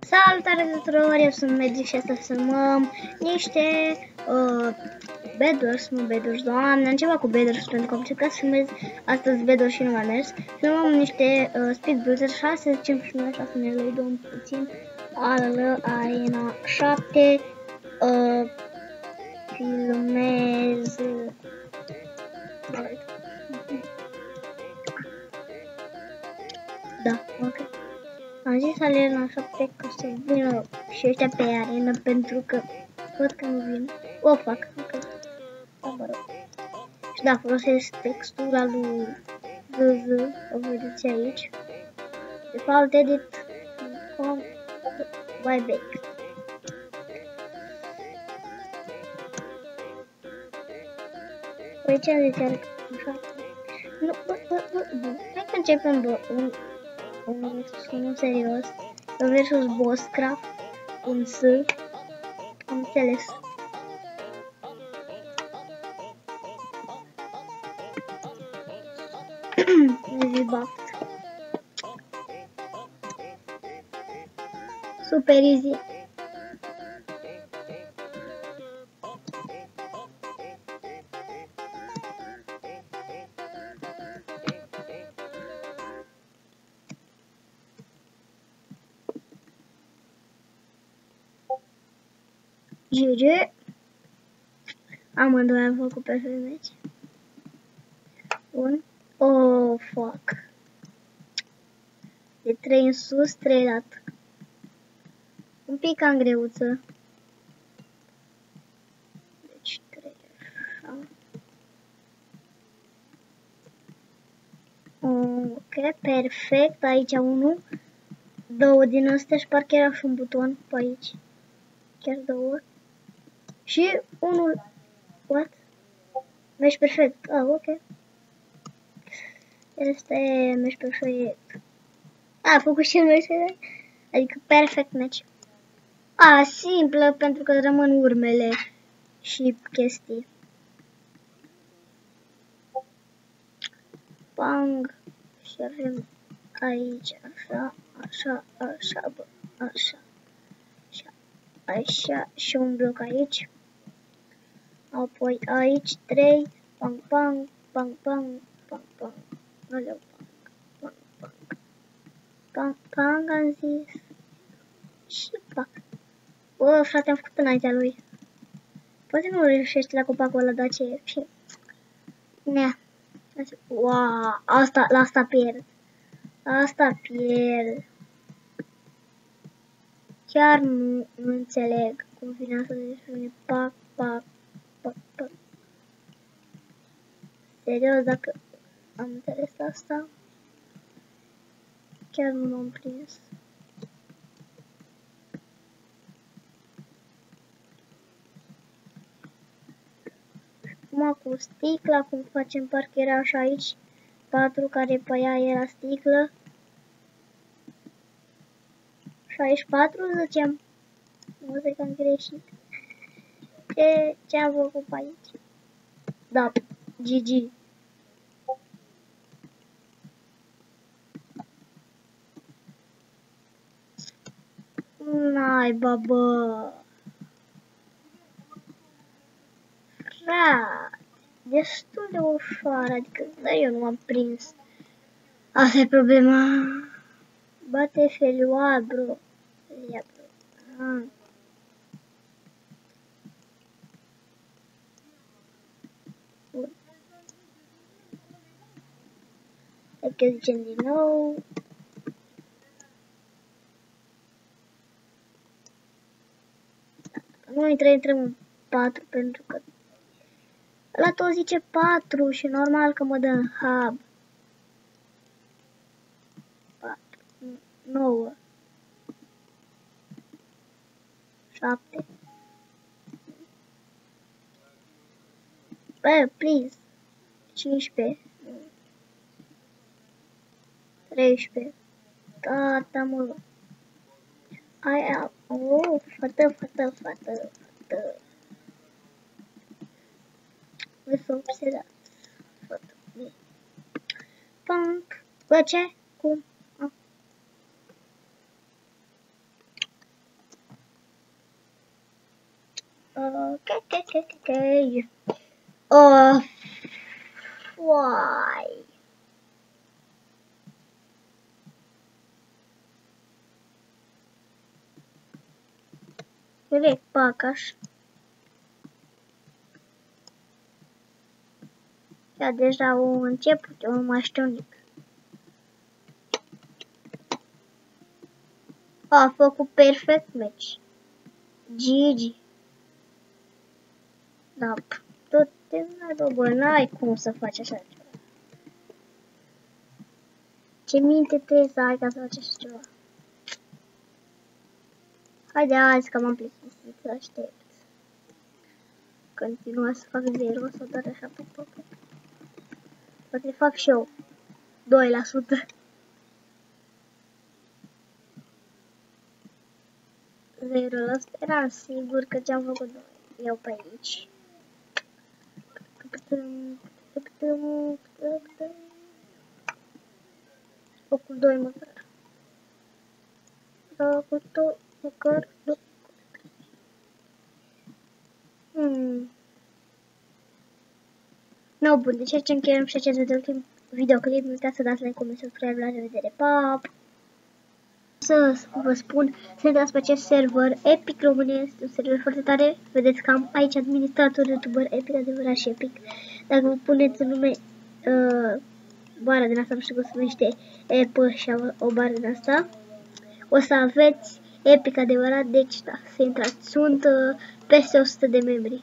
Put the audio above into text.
Salutare tuturor, eu sunt Magic și astăzi filmăm niște bedwars, nu bedwars, doamne, am ceva cu bedwars pentru că am încercat să filmez astăzi bedwars și nu m-a mers. Filmăm niște speed builder 6, zicem și noi așa să ne lăidăm puțin. Ală, arena 7, filmez... Da, ok. Am zis arena 7 că să vină și ăștia pe arena pentru că văd că nu vin. O fac, ok. Da, mă rog. Și da, folosesc textura lui ZZ, o vedeți aici. De fapt, edit.com Wayback. Păi ce am zis chiar așa? Nu, bă, hai că începem, bă, un serios. Versus Bosscraft, un S. Am înțeles. Rebuffed. Super easy. GG. Amândoi am făcut perfect meci. Bun. Oh, fuck. De 3 în sus, 3 lat. Un pic cam greuță. Deci 3 așa. Ok, perfect. Aici unul. Două din astea și parcă era și un buton pe aici. Chiar două. Și unul... What? Mergi perfect. Ah, ok. Este mergi perfect. A făcut și el mergi perfect. Adică perfect match. A, simplă, pentru că rămân urmele și chestii. Bang. Și avem aici, așa, așa, așa, bă, așa. Așa, și un bloc aici. Apoi aici 3, pang, pang, pang, pang, pang, pang. Aleu, pang, pang, pang. Pang, pang, am zis. Și pac. Bă, frate, am făcut înaintea lui. Poate nu reușește la copacul ăla, dar ce e? Și... Nea. Wow, la asta pierd. Asta pierd. Chiar nu înțeleg cum vine asta de spune pac, pac, pac, pac. Serios, dacă am înțeles asta, chiar nu m-am prins. Acum cu sticla, cum facem, parcă era așa aici, 4 care pe ea era sticlă. 64, ziceam. Nu zic că am greșit. Ce am făcut pe aici? Da, GG. N-ai, babă. Frate, destul de ușoară, adică, da, eu nu m-am prins. Asta e problema. Bate felioar, bro. Ia, bro. Ah. Bun. Hai că zicem din nou. Nu intrăm în 4 pentru că ăla tot zice 4 și normal că mă dă în hub. 4, 9, 7. Bă, please. 15. 13. Tata, mă. Aia. Oh, fată. Vă să obsedați. Fată. Punk. Bă, ce? Cum? Ah. Ok. Oh, uai. Direct, pacas. Já deja un început, eu nu mai știu nimic. A făcut perfect match. GG. Da, tot terminat, bă, n-ai cum să faci așa ceva. Ce minte trebuie să ai ca să faci așa ceva? Haide azi că m-am plictisit să aștept. Continua să fac 0 sau doar așa pe poate. Poate fac și eu 2%. 0%. Eram sigur că ce-am făcut eu pe aici. Locul 2 măcar. Locul 2 măcar. No, bun, deci aici încheiem și acest videoclip. Nu uitați să dați like, comment, subscribe, la revedere, pa! Să vă spun, să intrați pe acest server Epic România, este un server foarte tare. Vedeți că am aici administrator, youtuber, Epic, adevărat și Epic. Dacă vă puneți în nume bara din asta, nu știu cum se numește, și o bară din asta, o să aveți Epic adevărat, deci da, să intrați. Sunt peste 100 de membri.